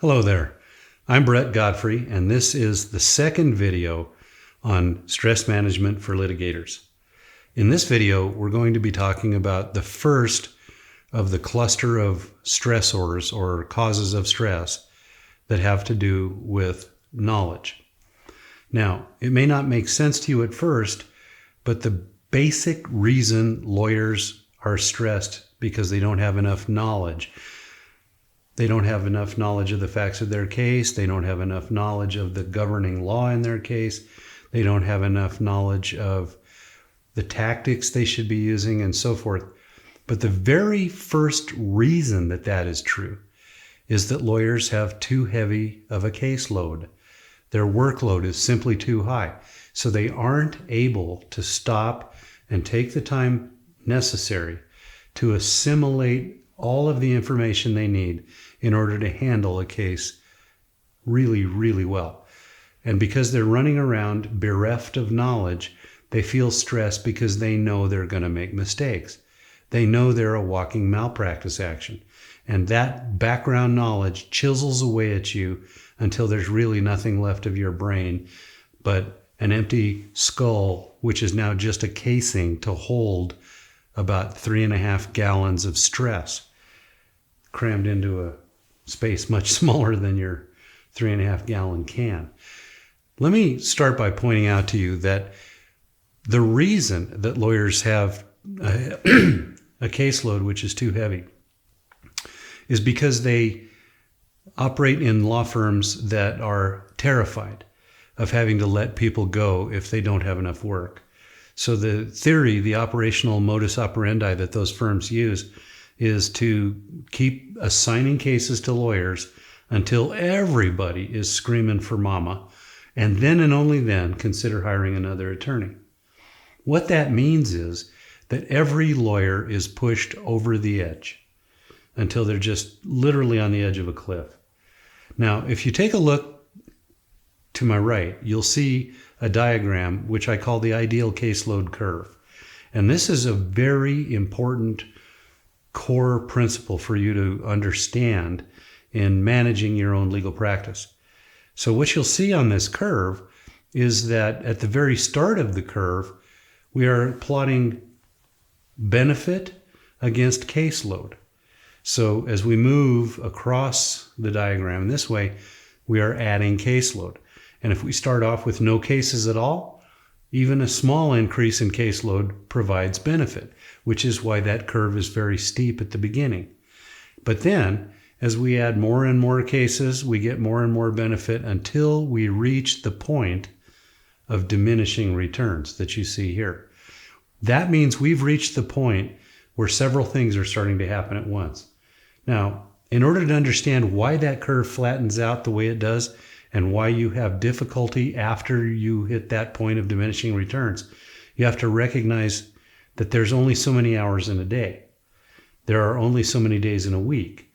Hello there. I'm Brett Godfrey, and this is the second video on stress management for litigators. In this video, we're going to be talking about the first of the cluster of stressors or causes of stress that have to do with knowledge. Now, it may not make sense to you at first, but the basic reason lawyers are stressed because they don't have enough knowledge. They don't have enough knowledge of the facts of their case. They don't have enough knowledge of the governing law in their case. They don't have enough knowledge of the tactics they should be using and so forth. But the very first reason that that is true is that lawyers have too heavy of a caseload. Their workload is simply too high. So they aren't able to stop and take the time necessary to assimilate all of the information they need in order to handle a case really, really well. And because they're running around bereft of knowledge, they feel stressed because they know they're going to make mistakes. They know they're a walking malpractice action. And that background knowledge chisels away at you until there's really nothing left of your brain but an empty skull, which is now just a casing to hold about 3.5 gallons of stress crammed into a space much smaller than your 3.5 gallon can. Let me start by pointing out to you that the reason that lawyers have a caseload which is too heavy is because they operate in law firms that are terrified of having to let people go if they don't have enough work. So the theory, the operational modus operandi that those firms use is to keep assigning cases to lawyers until everybody is screaming for mama, and then and only then consider hiring another attorney. What that means is that every lawyer is pushed over the edge until they're just literally on the edge of a cliff. Now, if you take a look to my right, you'll see a diagram which I call the ideal caseload curve. And this is a very important core principle for you to understand in managing your own legal practice. So what you'll see on this curve is that at the very start of the curve, we are plotting benefit against caseload. So as we move across the diagram this way, we are adding caseload. And if we start off with no cases at all, even a small increase in caseload provides benefit, which is why that curve is very steep at the beginning. But then, as we add more and more cases, we get more and more benefit until we reach the point of diminishing returns that you see here. That means we've reached the point where several things are starting to happen at once. Now, in order to understand why that curve flattens out the way it does, and why you have difficulty after you hit that point of diminishing returns, you have to recognize that there's only so many hours in a day. There are only so many days in a week.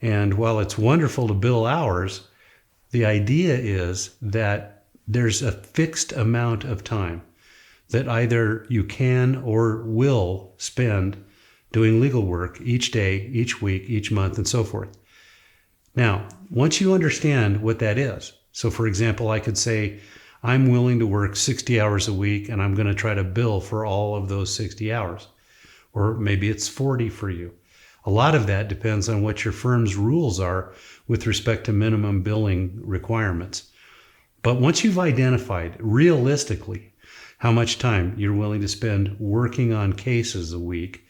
And while it's wonderful to bill hours, the idea is that there's a fixed amount of time that either you can or will spend doing legal work each day, each week, each month, and so forth. Now, once you understand what that is, so for example, I could say, I'm willing to work 60 hours a week and I'm going to try to bill for all of those 60 hours. Or maybe it's 40 for you. A lot of that depends on what your firm's rules are with respect to minimum billing requirements. But once you've identified realistically how much time you're willing to spend working on cases a week,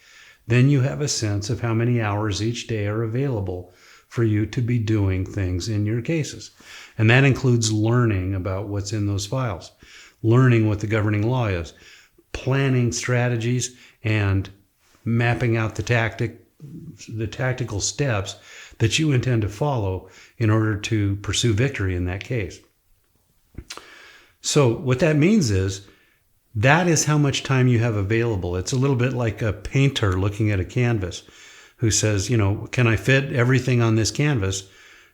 then you have a sense of how many hours each day are available for you to be doing things in your cases. And that includes learning about what's in those files, learning what the governing law is, planning strategies, and mapping out the tactical steps that you intend to follow in order to pursue victory in that case. So what that means is that is how much time you have available. It's a little bit like a painter looking at a canvas who says, can I fit everything on this canvas?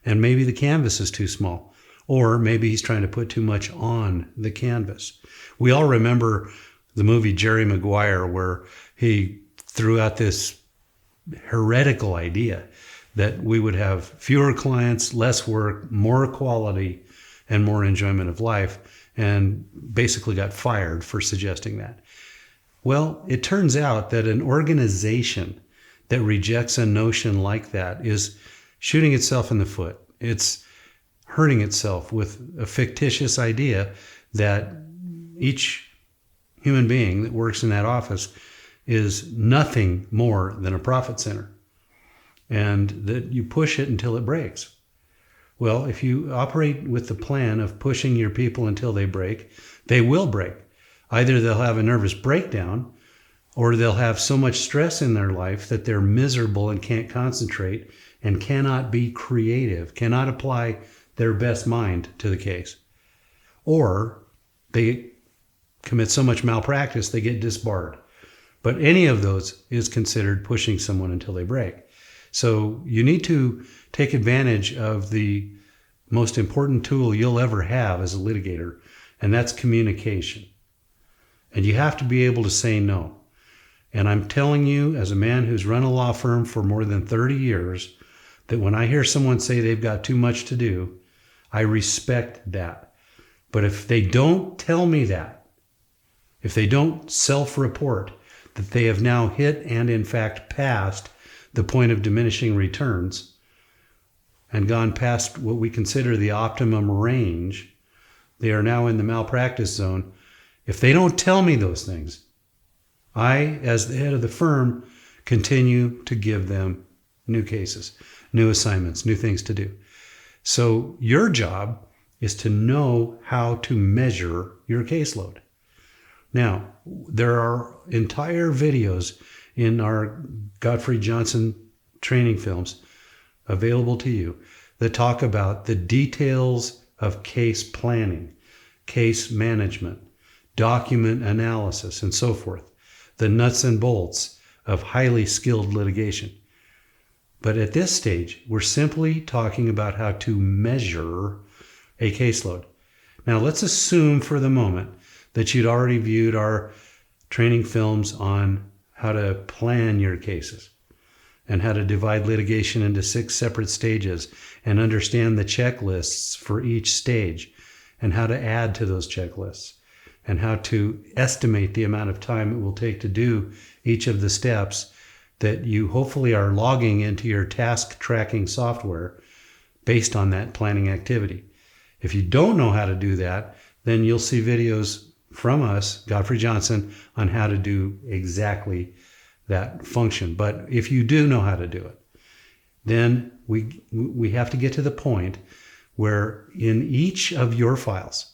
And maybe the canvas is too small. Or maybe he's trying to put too much on the canvas. We all remember the movie Jerry Maguire, where he threw out this heretical idea that we would have fewer clients, less work, more quality, and more enjoyment of life, and basically got fired for suggesting that. Well, it turns out that an organization that rejects a notion like that is shooting itself in the foot. It's hurting itself with a fictitious idea that each human being that works in that office is nothing more than a profit center, and that you push it until it breaks. Well, if you operate with the plan of pushing your people until they break, they will break. Either they'll have a nervous breakdown, or they'll have so much stress in their life that they're miserable and can't concentrate and cannot be creative, cannot apply their best mind to the case. Or they commit so much malpractice they get disbarred. But any of those is considered pushing someone until they break. So you need to take advantage of the most important tool you'll ever have as a litigator, and that's communication. And you have to be able to say no. And I'm telling you, as a man who's run a law firm for more than 30 years, that when I hear someone say they've got too much to do, I respect that. But if they don't tell me that, if they don't self-report that they have now hit and in fact passed the point of diminishing returns and gone past what we consider the optimum range, they are now in the malpractice zone. If they don't tell me those things, I, as the head of the firm, continue to give them new cases, new assignments, new things to do. So your job is to know how to measure your caseload. Now, there are entire videos in our Godfrey Johnson training films available to you that talk about the details of case planning, case management, document analysis, and so forth, the nuts and bolts of highly skilled litigation. But at this stage, we're simply talking about how to measure a caseload. Now, let's assume for the moment that you'd already viewed our training films on how to plan your cases and how to divide litigation into 6 separate stages and understand the checklists for each stage and how to add to those checklists and how to estimate the amount of time it will take to do each of the steps that you hopefully are logging into your task tracking software based on that planning activity. If you don't know how to do that, then you'll see videos from us, Godfrey Johnson, on how to do exactly that function. But if you do know how to do it, then we have to get to the point where in each of your files,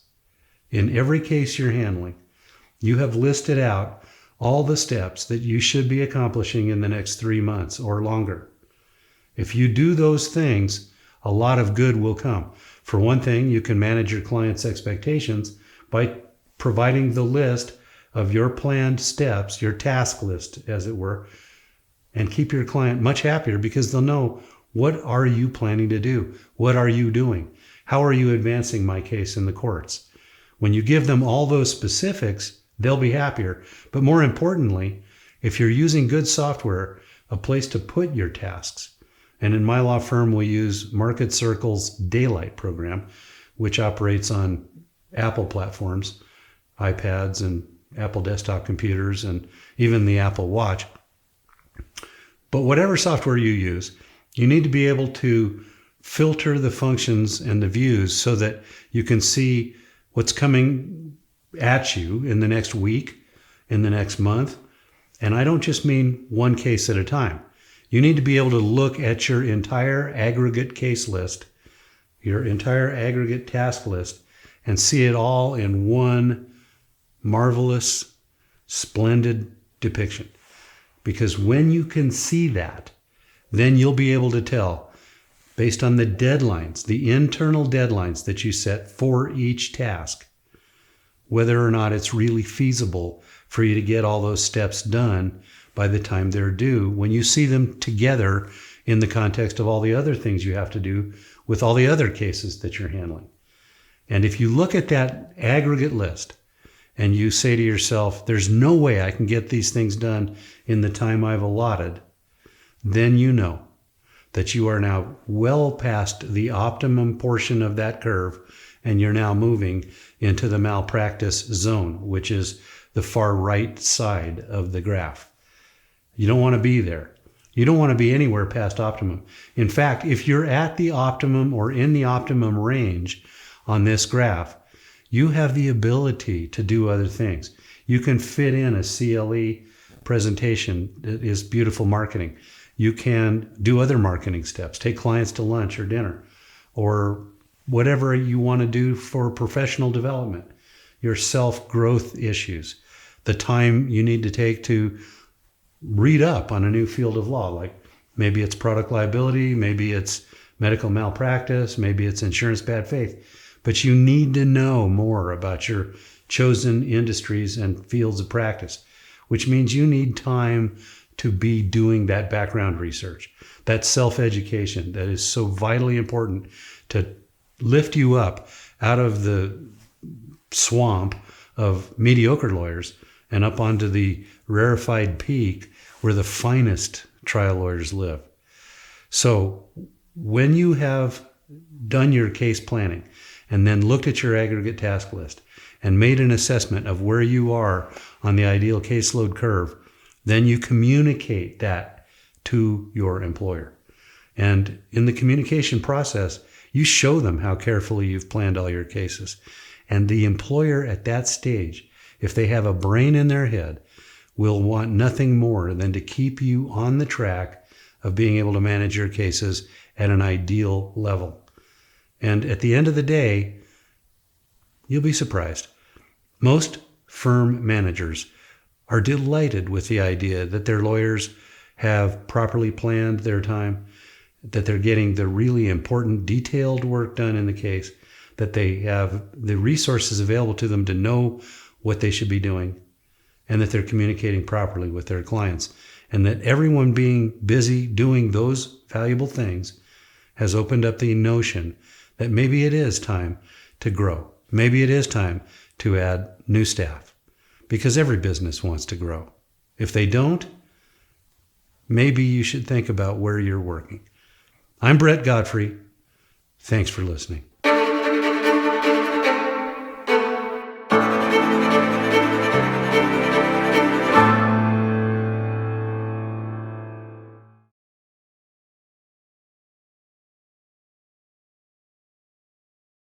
in every case you're handling, you have listed out all the steps that you should be accomplishing in the next 3 months or longer. If you do those things, a lot of good will come. For one thing, you can manage your client's expectations by providing the list of your planned steps, your task list, as it were, and keep your client much happier because they'll know, what are you planning to do? What are you doing? How are you advancing my case in the courts? When you give them all those specifics, they'll be happier. But more importantly, if you're using good software, a place to put your tasks. And in my law firm, we use Market Circle's Daylight program, which operates on Apple platforms, iPads and Apple desktop computers, and even the Apple Watch. But whatever software you use, you need to be able to filter the functions and the views so that you can see what's coming at you in the next week, in the next month. And I don't just mean one case at a time. You need to be able to look at your entire aggregate case list, your entire aggregate task list, and see it all in one marvelous, splendid depiction. Because when you can see that, then you'll be able to tell, based on the deadlines, the internal deadlines that you set for each task, whether or not it's really feasible for you to get all those steps done by the time they're due, when you see them together in the context of all the other things you have to do with all the other cases that you're handling. And if you look at that aggregate list and you say to yourself, there's no way I can get these things done in the time I've allotted, then you know that you are now well past the optimum portion of that curve, and you're now moving into the malpractice zone, which is the far right side of the graph. You don't want to be there. You don't want to be anywhere past optimum. In fact, if you're at the optimum or in the optimum range on this graph, you have the ability to do other things. You can fit in a CLE presentation that is beautiful marketing. You can do other marketing steps, take clients to lunch or dinner, or whatever you want to do for professional development, your self-growth issues, the time you need to take to read up on a new field of law, like maybe it's product liability, maybe it's medical malpractice, maybe it's insurance bad faith. But you need to know more about your chosen industries and fields of practice, which means you need time to be doing that background research, that self-education that is so vitally important to lift you up out of the swamp of mediocre lawyers and up onto the rarefied peak where the finest trial lawyers live. So when you have done your case planning and then looked at your aggregate task list and made an assessment of where you are on the ideal caseload curve, then you communicate that to your employer. And in the communication process, you show them how carefully you've planned all your cases. And the employer at that stage, if they have a brain in their head, will want nothing more than to keep you on the track of being able to manage your cases at an ideal level. And at the end of the day, you'll be surprised. Most firm managers are delighted with the idea that their lawyers have properly planned their time, that they're getting the really important detailed work done in the case, that they have the resources available to them to know what they should be doing, and that they're communicating properly with their clients, and that everyone being busy doing those valuable things has opened up the notion that maybe it is time to grow. Maybe it is time to add new staff, because every business wants to grow. If they don't, maybe you should think about where you're working. I'm Brett Godfrey. Thanks for listening.